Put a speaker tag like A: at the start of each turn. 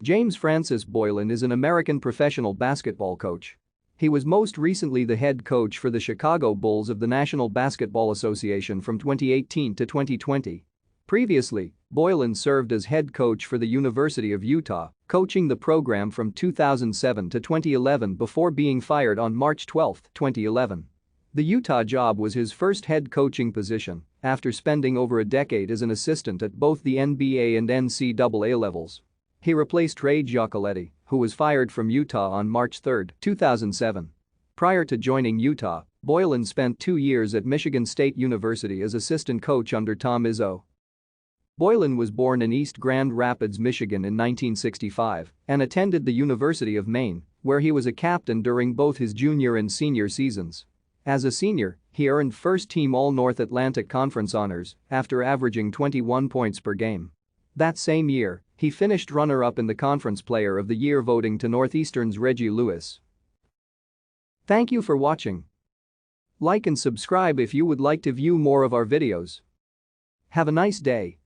A: James Francis Boylen is an American professional basketball coach. He was most recently the head coach for the Chicago Bulls of the National Basketball Association from 2018 to 2020. Previously, Boylen served as head coach for the University of Utah, coaching the program from 2007 to 2011 before being fired on March 12, 2011. The Utah job was his first head coaching position after spending over a decade as an assistant at both the NBA and NCAA levels. He replaced Ray Giacoletti, who was fired from Utah on March 3, 2007. Prior to joining Utah, Boylen spent 2 years at Michigan State University as assistant coach under Tom Izzo. Boylen was born in East Grand Rapids, Michigan in 1965 and attended the University of Maine, where he was a captain during both his junior and senior seasons. As a senior, he earned first-team All-North Atlantic Conference honors after averaging 21 points per game. That same year, he finished runner-up in the Conference Player of the Year voting to Northeastern's Reggie Lewis. Thank you for watching. Like and subscribe if you would like to view more of our videos. Have a nice day.